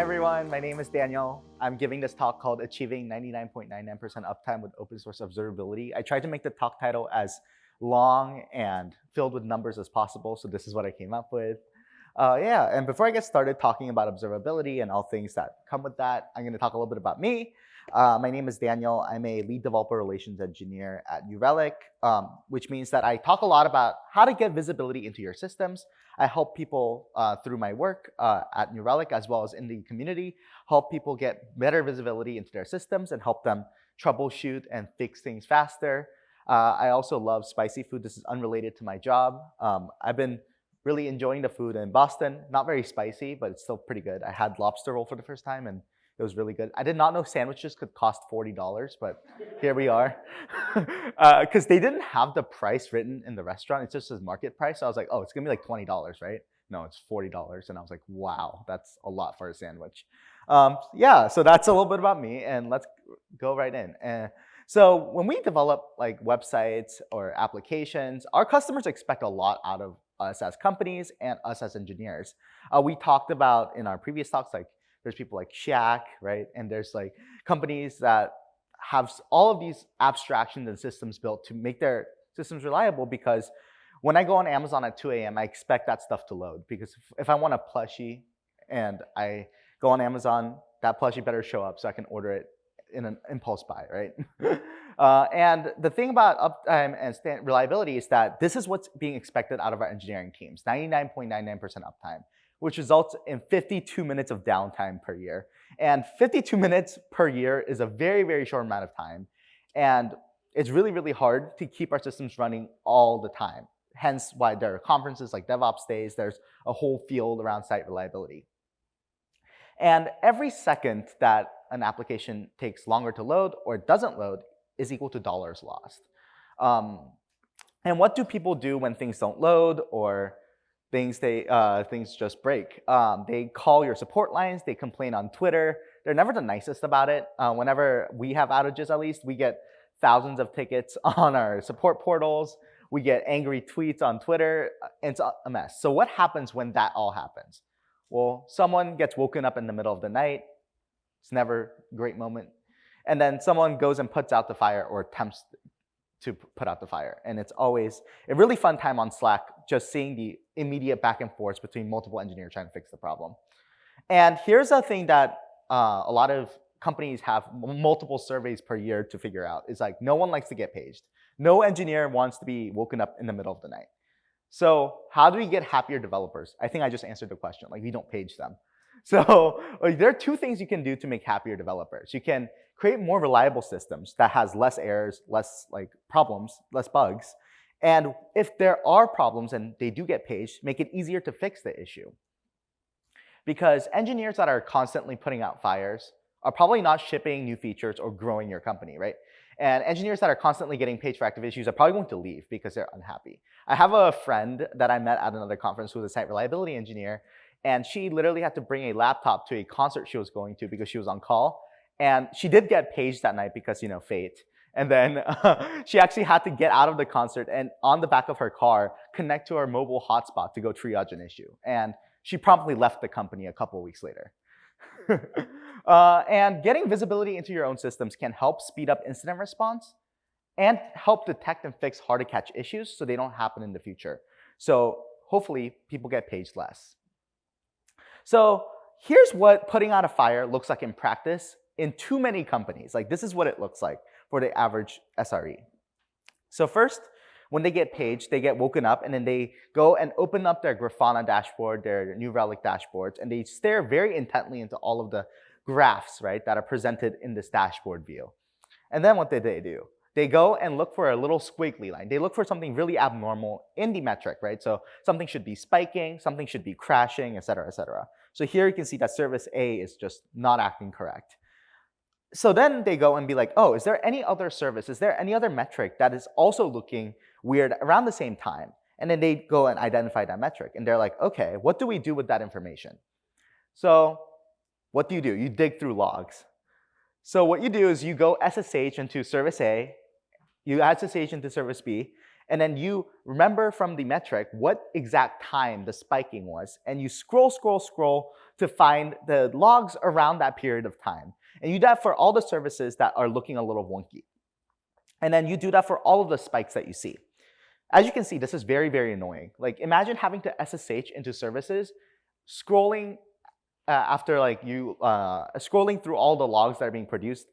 everyone, my name is Daniel. I'm giving this talk called Achieving 99.99% Uptime with Open Source Observability. I tried to make the talk title as long and filled with numbers as possible, so this is what I came up with. And before I get started talking about observability and all things that come with that, I'm going to talk a little bit about me. My name is Daniel. I'm a lead developer relations engineer at New Relic, which means that I talk a lot about how to get visibility into your systems. I help people through my work at New Relic, as well as in the community, help people get better visibility into their systems and help them troubleshoot and fix things faster. I also love spicy food. This is unrelated to my job. I've been really enjoying the food in Boston. Not very spicy, but it's still pretty good. I had lobster roll for the first time, and it was really good. I did not know sandwiches could cost $40, but here we are. Because they didn't have the price written in the restaurant. It just says market price. So I was like, oh, it's going to be like $20, right? No, it's $40. And I was like, wow, that's a lot for a sandwich. So that's a little bit about me. And let's go right in. So when we develop like websites or applications, our customers expect a lot out of us as companies and us as engineers. We talked about in our previous talks, like there's people like Shack, right? And there's like companies that have all of these abstractions and systems built to make their systems reliable, because when I go on Amazon at 2 a.m., I expect that stuff to load, because if I want a plushie and I go on Amazon, that plushie better show up so I can order it in an impulse buy, right? And the thing about uptime and reliability is that this is what's being expected out of our engineering teams, 99.99% uptime, which results in 52 minutes of downtime per year. And 52 minutes per year is a very, very short amount of time. And it's really, really hard to keep our systems running all the time. Hence why there are conferences like DevOpsDays. There's a whole field around site reliability. And every second that an application takes longer to load or doesn't load is equal to dollars lost. And what do people do when things don't load or things just break? They call your support lines, they complain on Twitter. They're never the nicest about it. Whenever we have outages, at least, we get thousands of tickets on our support portals. We get angry tweets on Twitter. It's a mess. So what happens when that all happens? Well, someone gets woken up in the middle of the night. It's never a great moment. And then someone goes and puts out the fire or attempts to put out the fire. And it's always a really fun time on Slack, just seeing the immediate back and forth between multiple engineers trying to fix the problem. And here's a thing that a lot of companies have multiple surveys per year to figure out. It's like, no one likes to get paged. No engineer wants to be woken up in the middle of the night. So how do we get happier developers? I think I just answered the question. Like, we don't page them. So there are two things you can do to make happier developers. You can create more reliable systems that has less errors, less like problems, less bugs. And if there are problems and they do get paged, make it easier to fix the issue. Because engineers that are constantly putting out fires are probably not shipping new features or growing your company, right? And engineers that are constantly getting paged for active issues are probably going to leave because they're unhappy. I have a friend that I met at another conference who was a site reliability engineer, and she literally had to bring a laptop to a concert she was going to because she was on call. And she did get paged that night because, you know, fate. And then she actually had to get out of the concert and on the back of her car, connect to her mobile hotspot to go triage an issue. And she promptly left the company a couple of weeks later. And getting visibility into your own systems can help speed up incident response and help detect and fix hard to catch issues so they don't happen in the future. So hopefully people get paged less. So here's what putting out a fire looks like in practice in too many companies. Like, this is what it looks like for the average SRE. So first, when they get paged, they get woken up, and then they go and open up their Grafana dashboard, their New Relic dashboards, and they stare very intently into all of the graphs, right, that are presented in this dashboard view. And then what did they do? They go and look for a little squiggly line. They look for something really abnormal in the metric, right? So something should be spiking, something should be crashing, et cetera, et cetera. So here you can see that service A is just not acting correct. So then they go and be like, oh, is there any other service? Is there any other metric that is also looking weird around the same time? And then they go and identify that metric. And they're like, okay, what do we do with that information? So what do? You dig through logs. So what you do is you go SSH into service A, you add SSH into service B, And then you remember from the metric what exact time the spiking was, and you scroll to find the logs around that period of time. And you do that for all the services that are looking a little wonky. And then you do that for all of the spikes that you see. As you can see, this is very, very annoying. Like, imagine having to SSH into services, scrolling after like you scrolling through all the logs that are being produced,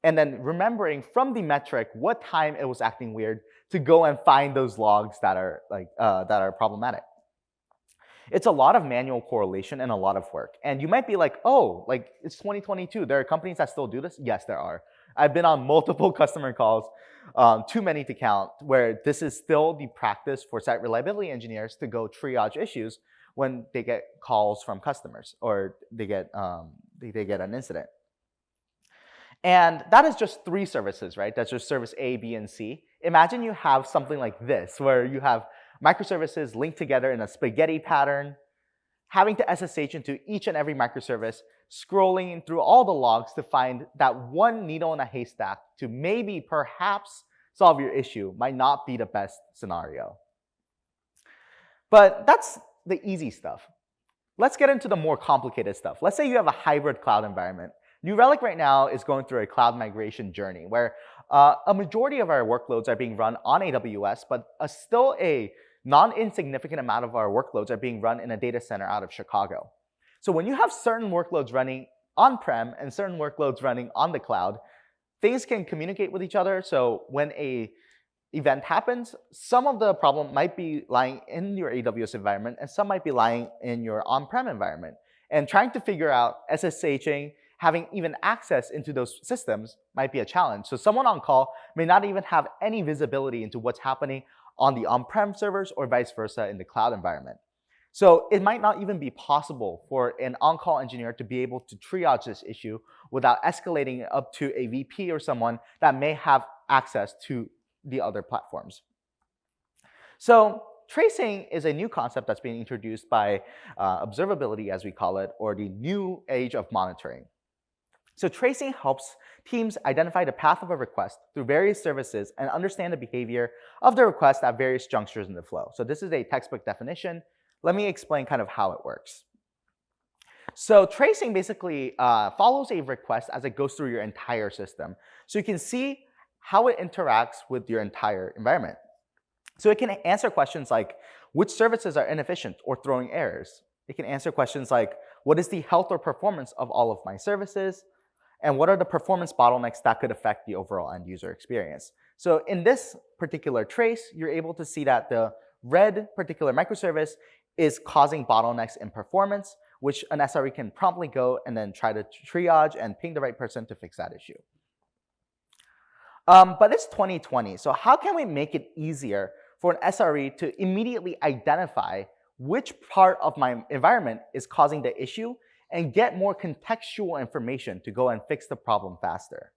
and then remembering from the metric what time it was acting weird to go and find those logs that are problematic. It's a lot of manual correlation and a lot of work. And you might be like, oh, like it's 2022. There are companies that still do this? Yes, there are. I've been on multiple customer calls, too many to count, where this is still the practice for site reliability engineers to go triage issues when they get calls from customers or they get an incident. And that is just 3 services, right? That's just service A, B, and C. Imagine you have something like this, where you have microservices linked together in a spaghetti pattern, having to SSH into each and every microservice, scrolling through all the logs to find that one needle in a haystack to maybe, perhaps, solve your issue might not be the best scenario. But that's the easy stuff. Let's get into the more complicated stuff. Let's say you have a hybrid cloud environment. New Relic right now is going through a cloud migration journey where a majority of our workloads are being run on AWS, but still a non-insignificant amount of our workloads are being run in a data center out of Chicago. So when you have certain workloads running on-prem and certain workloads running on the cloud, things can communicate with each other. So when a event happens, some of the problem might be lying in your AWS environment and some might be lying in your on-prem environment. And trying to figure out SSHing, having even access into those systems might be a challenge. So someone on call may not even have any visibility into what's happening on the on-prem servers or vice versa in the cloud environment. So it might not even be possible for an on-call engineer to be able to triage this issue without escalating it up to a VP or someone that may have access to the other platforms. So tracing is a new concept that's being introduced by observability, as we call it, or the new age of monitoring. So tracing helps teams identify the path of a request through various services and understand the behavior of the request at various junctures in the flow. So this is a textbook definition. Let me explain kind of how it works. So tracing basically follows a request as it goes through your entire system. So you can see how it interacts with your entire environment. So it can answer questions like, which services are inefficient or throwing errors? It can answer questions like, what is the health or performance of all of my services? And what are the performance bottlenecks that could affect the overall end user experience? So in this particular trace, you're able to see that the red particular microservice is causing bottlenecks in performance, which an SRE can promptly go and then try to triage and ping the right person to fix that issue. But it's 2020, so how can we make it easier for an SRE to immediately identify which part of my environment is causing the issue and get more contextual information to go and fix the problem faster?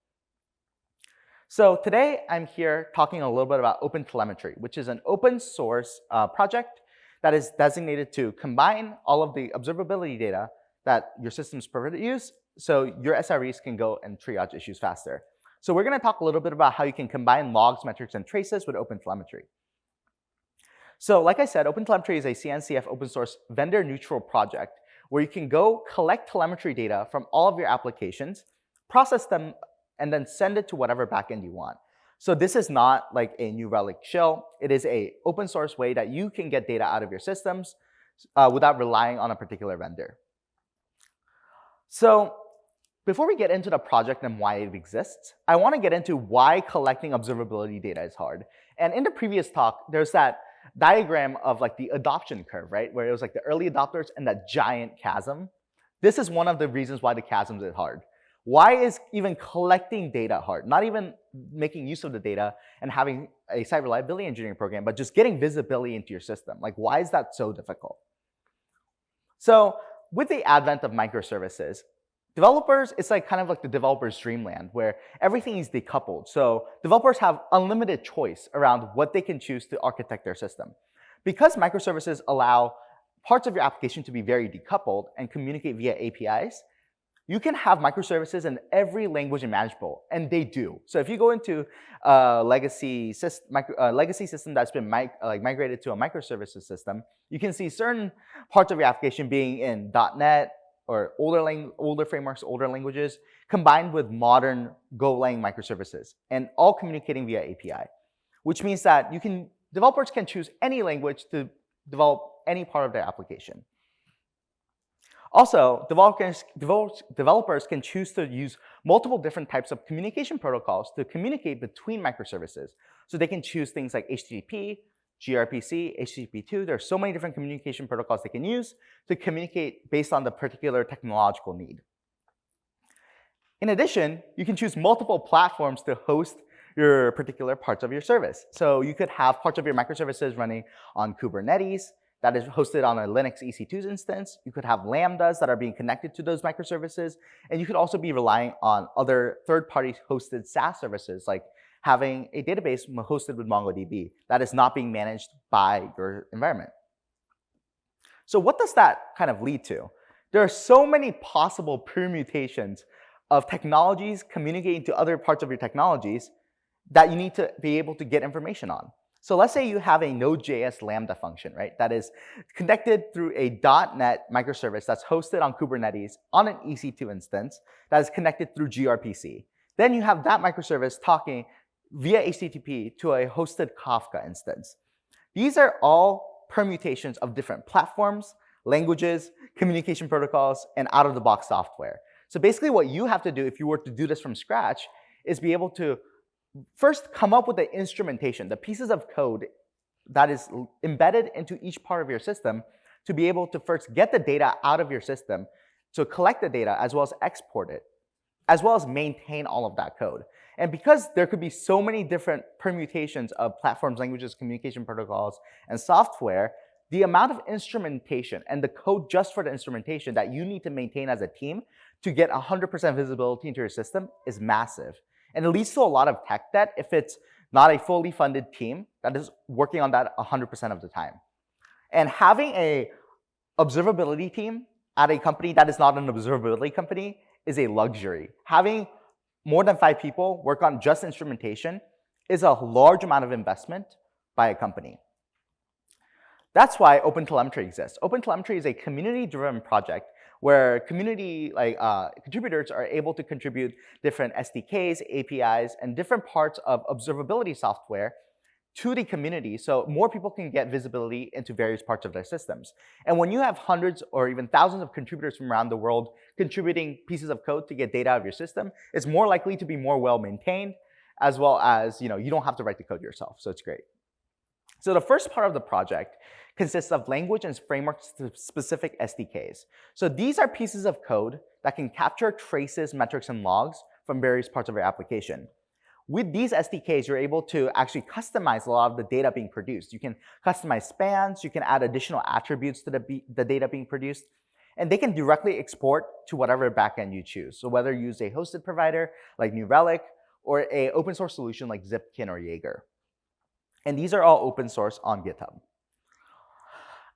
So today I'm here talking a little bit about OpenTelemetry, which is an open source project that is designated to combine all of the observability data that your systems produce so your SREs can go and triage issues faster. So we're going to talk a little bit about how you can combine logs, metrics, and traces with OpenTelemetry. So like I said, OpenTelemetry is a CNCF open source vendor neutral project where you can go collect telemetry data from all of your applications, process them, and then send it to whatever backend you want. So this is not like a New Relic shell. It is an open source way that you can get data out of your systems without relying on a particular vendor. So before we get into the project and why it exists, I want to get into why collecting observability data is hard. And in the previous talk, there's that diagram of like the adoption curve, right? Where it was like the early adopters and that giant chasm. This is one of the reasons why the chasm is hard. Why is even collecting data hard? Not even making use of the data and having a site reliability engineering program, but just getting visibility into your system. Like, why is that so difficult? So with the advent of microservices, developers, it's like kind of like the developer's dreamland where everything is decoupled. So developers have unlimited choice around what they can choose to architect their system. Because microservices allow parts of your application to be very decoupled and communicate via APIs, You can have microservices in every language imaginable, and they do. So if you go into a legacy system that's been migrated to a microservices system, you can see certain parts of your application being in .NET or older frameworks, older languages, combined with modern Golang microservices, and all communicating via API, which means that developers can choose any language to develop any part of their application. Also, developers can choose to use multiple different types of communication protocols to communicate between microservices. So they can choose things like HTTP, gRPC, HTTP2. There are so many different communication protocols they can use to communicate based on the particular technological need. In addition, you can choose multiple platforms to host your particular parts of your service. So you could have parts of your microservices running on Kubernetes that is hosted on a Linux EC2 instance. You could have Lambdas that are being connected to those microservices. And you could also be relying on other third-party hosted SaaS services, like having a database hosted with MongoDB that is not being managed by your environment. So what does that kind of lead to? There are so many possible permutations of technologies communicating to other parts of your technologies that you need to be able to get information on. So let's say you have a Node.js Lambda function, right? That is connected through a .NET microservice that's hosted on Kubernetes on an EC2 instance that is connected through gRPC. Then you have that microservice talking via HTTP to a hosted Kafka instance. These are all permutations of different platforms, languages, communication protocols, and out-of-the-box software. So basically what you have to do if you were to do this from scratch is be able to first come up with the instrumentation, the pieces of code that is embedded into each part of your system to be able to first get the data out of your system, to collect the data as well as export it, as well as maintain all of that code. And because there could be so many different permutations of platforms, languages, communication protocols, and software, the amount of instrumentation and the code just for the instrumentation that you need to maintain as a team to get 100% visibility into your system is massive. And it leads to a lot of tech debt if it's not a fully funded team that is working on that 100% of the time. And having an observability team at a company that is not an observability company is a luxury. Having more than 5 people work on just instrumentation is a large amount of investment by a company. That's why OpenTelemetry exists. OpenTelemetry is a community-driven project where community contributors are able to contribute different SDKs, APIs, and different parts of observability software to the community so more people can get visibility into various parts of their systems. And when you have hundreds or even thousands of contributors from around the world contributing pieces of code to get data out of your system, it's more likely to be more well-maintained, as well as you don't have to write the code yourself, so it's great. So the first part of the project consists of language and framework-specific SDKs. So these are pieces of code that can capture traces, metrics, and logs from various parts of your application. With these SDKs, you're able to actually customize a lot of the data being produced. You can customize spans, you can add additional attributes to the data being produced, and they can directly export to whatever backend you choose. So whether you use a hosted provider like New Relic or an open source solution like Zipkin or Jaeger. And these are all open source on GitHub.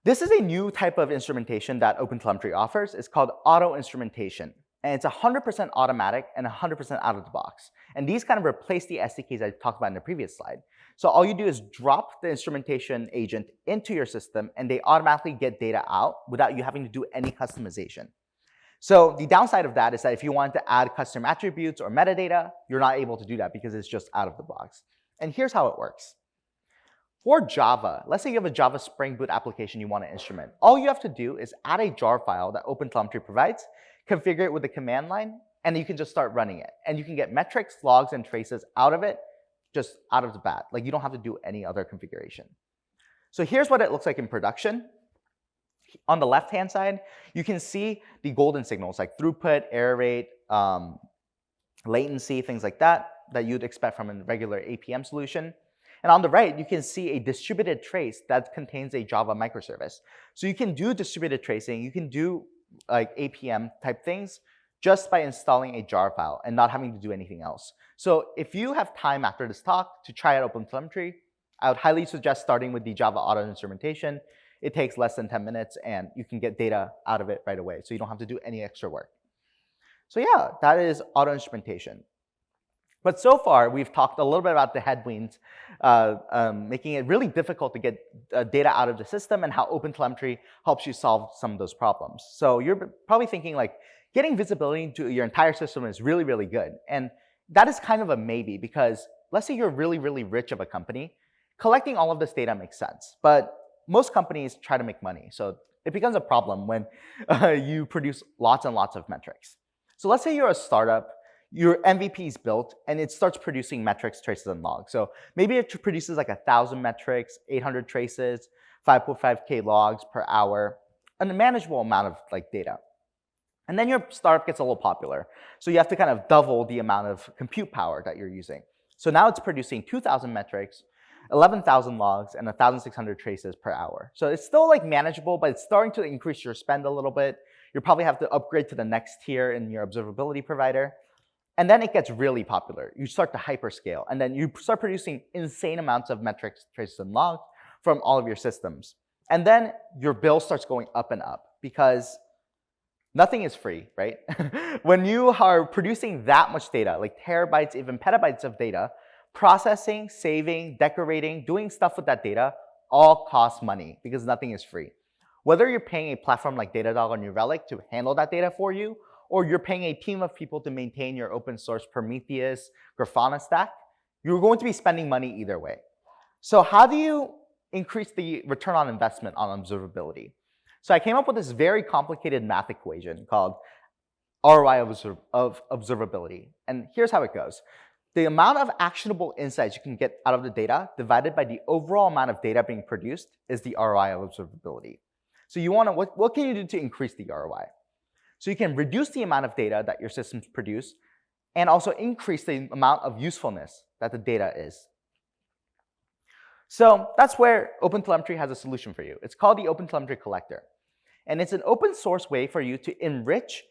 This is a new type of instrumentation that OpenTelemetry offers. It's called auto instrumentation. And it's 100% automatic and 100% out of the box. And these kind of replace the SDKs I talked about in the previous slide. So all you do is drop the instrumentation agent into your system, and they automatically get data out without you having to do any customization. So the downside of that is that if you want to add custom attributes or metadata, you're not able to do that because it's just out of the box. And here's how it works. For Java, let's say you have a Java Spring Boot application you want to instrument. All you have to do is add a jar file that OpenTelemetry provides, configure it with the command line, and you can just start running it. And you can get metrics, logs, and traces out of it just out of the bat. Like you don't have to do any other configuration. So here's what it looks like in production. On the left-hand side, you can see the golden signals like throughput, error rate, latency, things like that you'd expect from a regular APM solution. And on the right, you can see a distributed trace that contains a Java microservice. So you can do distributed tracing, you can do like APM type things just by installing a jar file and not having to do anything else. So if you have time after this talk to try out OpenTelemetry, I would highly suggest starting with the Java auto instrumentation. It takes less than 10 minutes and you can get data out of it right away. So you don't have to do any extra work. So yeah, that is auto instrumentation. But so far, we've talked a little bit about the headwinds, making it really difficult to get data out of the system and how OpenTelemetry helps you solve some of those problems. So you're probably thinking like, getting visibility into your entire system is really, really good. And that is kind of a maybe because let's say you're really, really rich of a company, collecting all of this data makes sense. But most companies try to make money. So it becomes a problem when you produce lots and lots of metrics. So let's say you're a startup, your MVP is built, and it starts producing metrics, traces, and logs. So maybe it produces like 1,000 metrics, 800 traces, 5.5K logs per hour, and a manageable amount of like data. And then your startup gets a little popular. So you have to kind of double the amount of compute power that you're using. So now it's producing 2,000 metrics, 11,000 logs, and 1,600 traces per hour. So it's still like manageable, but it's starting to increase your spend a little bit. You probably have to upgrade to the next tier in your observability provider. And then it gets really popular. You start to hyperscale, and then you start producing insane amounts of metrics, traces, and logs from all of your systems. And then your bill starts going up and up because nothing is free, right? When you are producing that much data, like terabytes, even petabytes of data, processing, saving, decorating, doing stuff with that data all costs money because nothing is free. Whether you're paying a platform like Datadog or New Relic to handle that data for you, or you're paying a team of people to maintain your open source Prometheus, Grafana stack, you're going to be spending money either way. So how do you increase the return on investment on observability? So I came up with this very complicated math equation called ROI of observability. And here's how it goes. The amount of actionable insights you can get out of the data divided by the overall amount of data being produced is the ROI of observability. So you want to, what can you do to increase the ROI? So you can reduce the amount of data that your systems produce and also increase the amount of usefulness that the data is. So that's where OpenTelemetry has a solution for you. It's called the OpenTelemetry Collector. And it's an open source way for you to enrich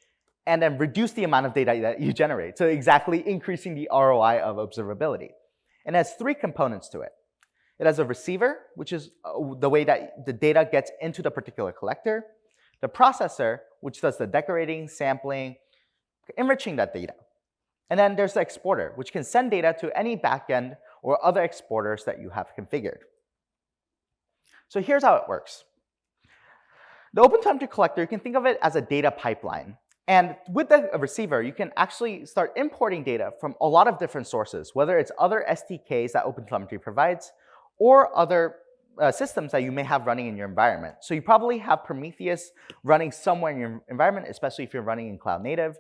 and then reduce the amount of data that you generate. So exactly increasing the ROI of observability. And it has three components to it. It has a receiver, which is the way that the data gets into the particular collector. The processor, which does the decorating, sampling, enriching that data. And then there's the exporter, which can send data to any backend or other exporters that you have configured. So here's how it works. The OpenTelemetry Collector, you can think of it as a data pipeline. And with the receiver, you can actually start importing data from a lot of different sources, whether it's other SDKs that OpenTelemetry provides or other systems that you may have running in your environment. So you probably have Prometheus running somewhere in your environment, especially if you're running in cloud native.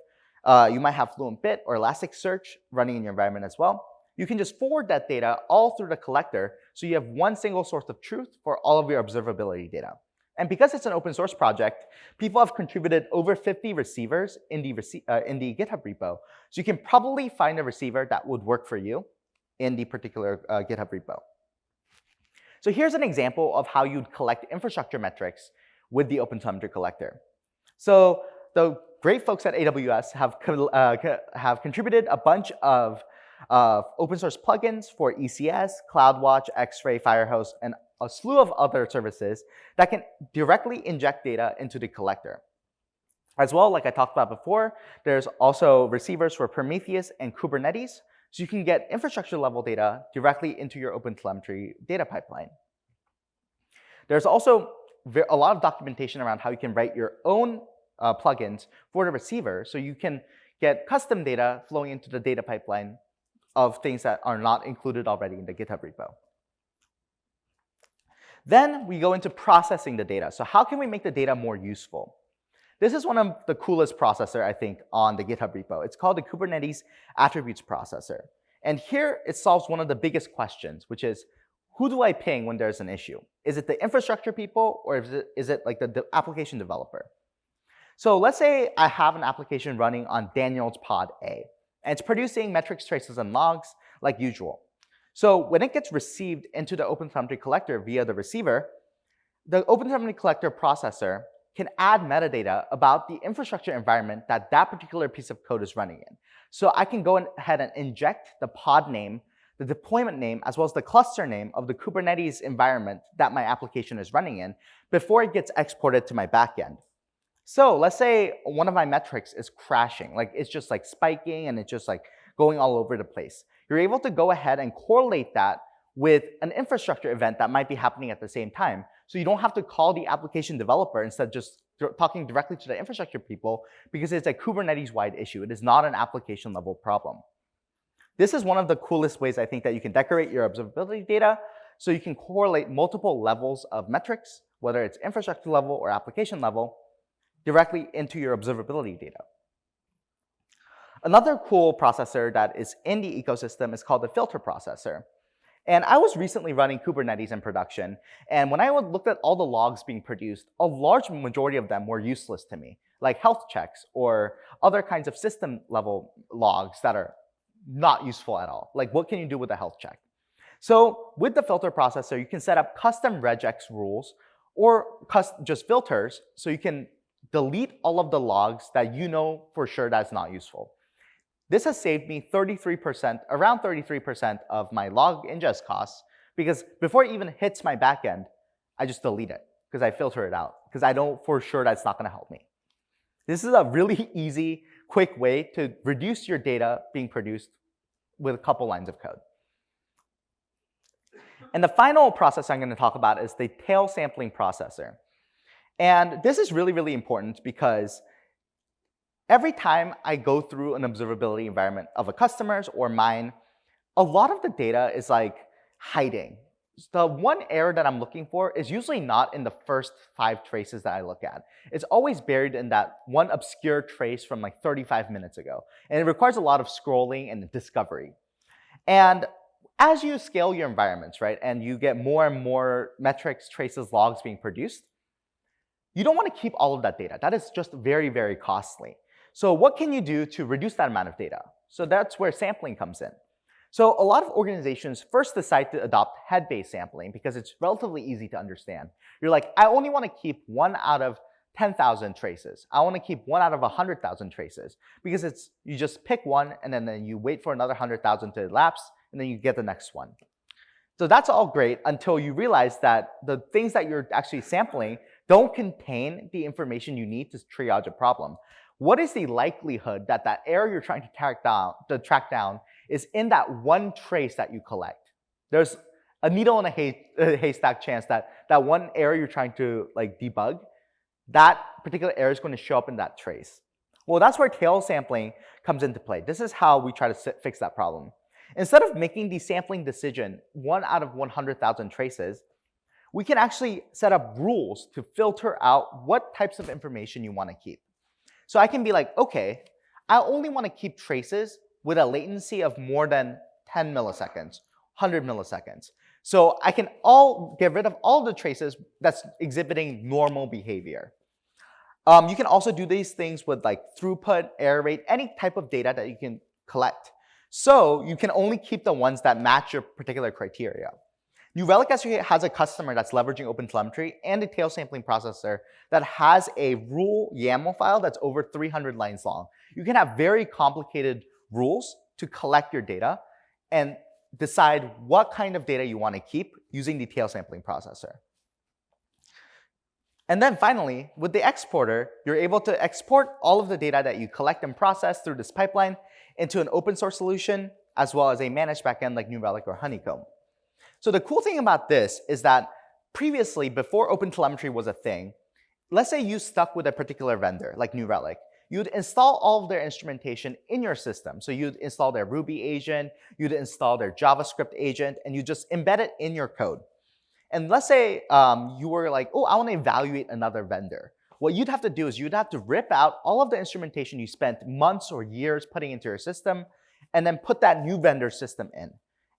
You might have FluentBit or Elasticsearch running in your environment as well. You can just forward that data all through the collector so you have one single source of truth for all of your observability data. And because it's an open source project, people have contributed over 50 receivers in the GitHub repo. So you can probably find a receiver that would work for you in the particular GitHub repo. So here's an example of how you'd collect infrastructure metrics with the OpenTelemetry Collector. So the great folks at AWS have contributed a bunch of open source plugins for ECS, CloudWatch, X-Ray, Firehose, and a slew of other services that can directly inject data into the collector. As well, like I talked about before, there's also receivers for Prometheus and Kubernetes, so you can get infrastructure level data directly into your OpenTelemetry data pipeline. There's also a lot of documentation around how you can write your own plugins for the receiver, so you can get custom data flowing into the data pipeline of things that are not included already in the GitHub repo. Then we go into processing the data. So how can we make the data more useful? This is one of the coolest processor, I think, on the GitHub repo. It's called the Kubernetes Attributes Processor. And here it solves one of the biggest questions, which is, who do I ping when there's an issue? Is it the infrastructure people, or is it like the application developer? So let's say I have an application running on Daniel's pod A, and it's producing metrics, traces, and logs like usual. So when it gets received into the OpenTelemetry Collector via the receiver, the OpenTelemetry Collector processor can add metadata about the infrastructure environment that that particular piece of code is running in. So I can go ahead and inject the pod name, the deployment name, as well as the cluster name of the Kubernetes environment that my application is running in before it gets exported to my backend. So let's say one of my metrics is crashing, like it's just like spiking and it's just like going all over the place. You're able to go ahead and correlate that with an infrastructure event that might be happening at the same time. So you don't have to call the application developer, instead just talking directly to the infrastructure people, because it's a Kubernetes-wide issue. It is not an application-level problem. This is one of the coolest ways, I think, that you can decorate your observability data, so you can correlate multiple levels of metrics, whether it's infrastructure level or application level, directly into your observability data. Another cool processor that is in the ecosystem is called the filter processor. And I was recently running Kubernetes in production, and when I looked at all the logs being produced, a large majority of them were useless to me, like health checks or other kinds of system-level logs that are not useful at all. Like, what can you do with a health check? So with the filter processor, you can set up custom regex rules or just filters, so you can delete all of the logs that you know for sure that's not useful. This has saved me 33%, around 33% of my log ingest costs, because before it even hits my backend, I just delete it because I filter it out, because I know for sure that's not going to help me. This is a really easy, quick way to reduce your data being produced with a couple lines of code. And the final process I'm going to talk about is the tail sampling processor. And this is really, really important because every time I go through an observability environment of a customer's or mine, a lot of the data is like hiding. The one error that I'm looking for is usually not in the first 5 traces that I look at. It's always buried in that one obscure trace from like 35 minutes ago. And it requires a lot of scrolling and discovery. And as you scale your environments, right, and you get more and more metrics, traces, logs being produced, you don't want to keep all of that data. That is just very, very costly. So what can you do to reduce that amount of data? So that's where sampling comes in. So a lot of organizations first decide to adopt head-based sampling because it's relatively easy to understand. You're like, I only want to keep 1 out of 10,000 traces. I want to keep 1 out of 100,000 traces, because you just pick one and then you wait for another 100,000 to elapse, and then you get the next one. So that's all great until you realize that the things that you're actually sampling don't contain the information you need to triage a problem. What is the likelihood that that error you're trying to track down is in that one trace that you collect? There's a needle in a haystack chance that that one error you're trying to like debug, that particular error is going to show up in that trace. Well, that's where tail sampling comes into play. This is how we try to fix that problem. Instead of making the sampling decision 1 out of 100,000 traces, we can actually set up rules to filter out what types of information you want to keep. So I can be like, okay, I only want to keep traces with a latency of more than 10 milliseconds, 100 milliseconds. So I can get rid of all the traces that's exhibiting normal behavior. You can also do these things with like throughput, error rate, any type of data that you can collect. So you can only keep the ones that match your particular criteria. New Relic actually has a customer that's leveraging OpenTelemetry and a tail sampling processor that has a rule YAML file that's over 300 lines long. You can have very complicated rules to collect your data and decide what kind of data you want to keep using the tail sampling processor. And then finally, with the exporter, you're able to export all of the data that you collect and process through this pipeline into an open source solution, as well as a managed backend like New Relic or Honeycomb. So the cool thing about this is that previously, before OpenTelemetry was a thing, let's say you stuck with a particular vendor like New Relic. You'd install all of their instrumentation in your system. So you'd install their Ruby agent, you'd install their JavaScript agent, and you just embed it in your code. And let's say you were like, oh, I want to evaluate another vendor. What you'd have to do is you'd have to rip out all of the instrumentation you spent months or years putting into your system, and then put that new vendor system in.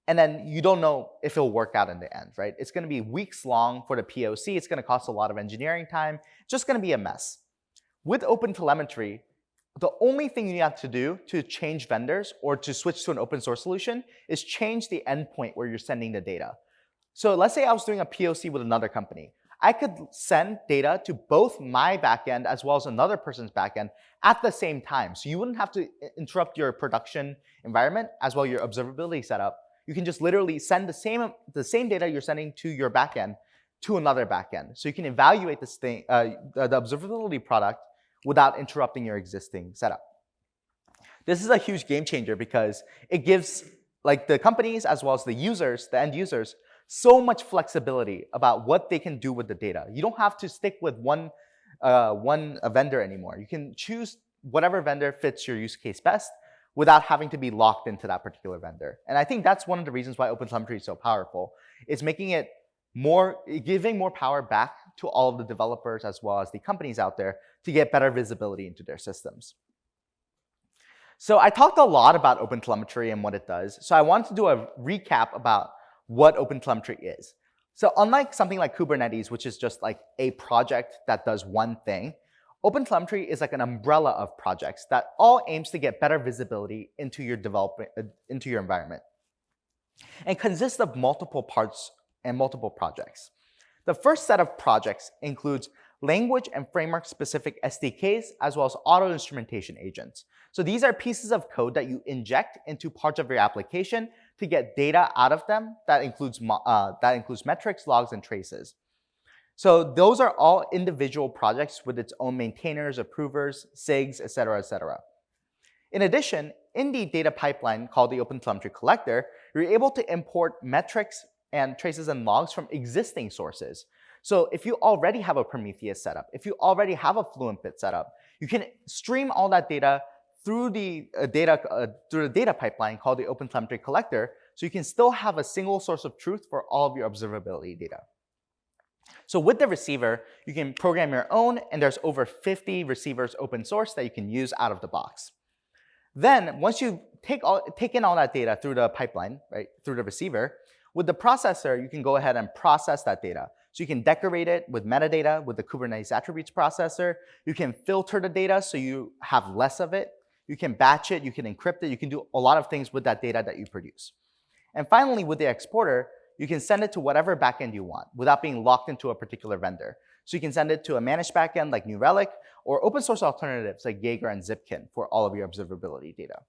And then you don't know if it'll work out in the end, right? It's going to be weeks long for the POC. It's going to cost a lot of engineering time. It's just going to be a mess. With OpenTelemetry, the only thing you have to do to change vendors or to switch to an open source solution is change the endpoint where you're sending the data. So let's say I was doing a POC with another company. I could send data to both my backend as well as another person's backend at the same time. So you wouldn't have to interrupt your production environment as well as your observability setup. You can just literally send the same data you're sending to your backend to another backend. So you can evaluate this thing, the observability product without interrupting your existing setup. This is a huge game changer because it gives like the companies as well as the users, the end users, so much flexibility about what they can do with the data. You don't have to stick with one vendor anymore. You can choose whatever vendor fits your use case best without having to be locked into that particular vendor. And I think that's one of the reasons why OpenTelemetry is so powerful. It's making it giving more power back to all of the developers as well as the companies out there to get better visibility into their systems. So I talked a lot about OpenTelemetry and what it does. So I wanted to do a recap about what OpenTelemetry is. So unlike something like Kubernetes, which is just like a project that does one thing, OpenTelemetry is like an umbrella of projects that all aims to get better visibility into your environment, and consists of multiple parts and multiple projects. The first set of projects includes language and framework-specific SDKs, as well as auto-instrumentation agents. So these are pieces of code that you inject into parts of your application to get data out of them that includes metrics, logs, and traces. So those are all individual projects with its own maintainers, approvers, SIGs, et cetera, et cetera. In addition, in the data pipeline called the OpenTelemetry collector, you're able to import metrics and traces and logs from existing sources. So if you already have a Prometheus setup, if you already have a FluentBit setup, you can stream all that data through the data pipeline called the OpenTelemetry collector, so you can still have a single source of truth for all of your observability data. So with the receiver, you can program your own, and there's over 50 receivers open source that you can use out of the box. Then once you take in all that data through the pipeline, right, through the receiver, with the processor, you can go ahead and process that data. So you can decorate it with metadata with the Kubernetes attributes processor. You can filter the data so you have less of it. You can batch it, you can encrypt it, you can do a lot of things with that data that you produce. And finally, with the exporter, you can send it to whatever backend you want without being locked into a particular vendor. So you can send it to a managed backend like New Relic, or open source alternatives like Jaeger and Zipkin for all of your observability data.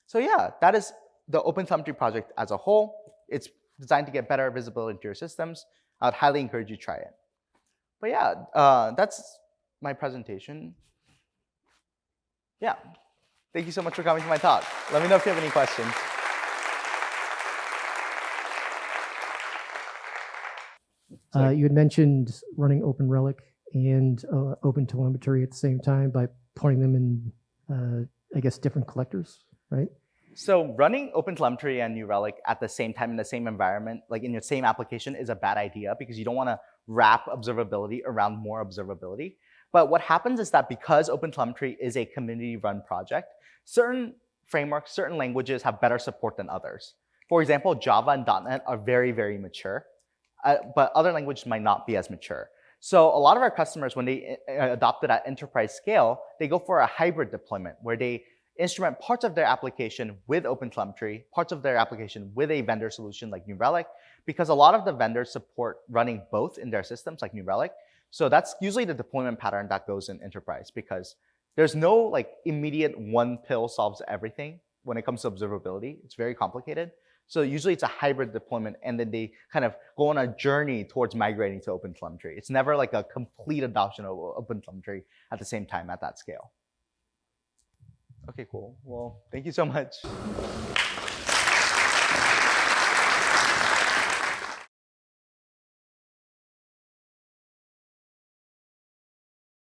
So yeah, that is the OpenTelemetry project as a whole. It's designed to get better visibility into your systems. I would highly encourage you to try it. But yeah, that's my presentation. Yeah, thank you so much for coming to my talk. Let me know if you have any questions. You had mentioned running Open Relic and OpenTelemetry at the same time by putting them in, I guess, different collectors, right? So running OpenTelemetry and New Relic at the same time in the same environment, like in your same application, is a bad idea because you don't want to wrap observability around more observability. But what happens is that because OpenTelemetry is a community-run project, certain frameworks, certain languages have better support than others. For example, Java and .NET are very, very mature, but other languages might not be as mature. So a lot of our customers, when they adopt it at enterprise scale, they go for a hybrid deployment where they instrument parts of their application with OpenTelemetry, parts of their application with a vendor solution like New Relic, because a lot of the vendors support running both in their systems like New Relic. So that's usually the deployment pattern that goes in enterprise, because there's no like immediate one pill solves everything when it comes to observability. It's very complicated. So usually it's a hybrid deployment, and then they kind of go on a journey towards migrating to OpenTelemetry. It's never like a complete adoption of OpenTelemetry at the same time at that scale. Okay, cool. Well, thank you so much.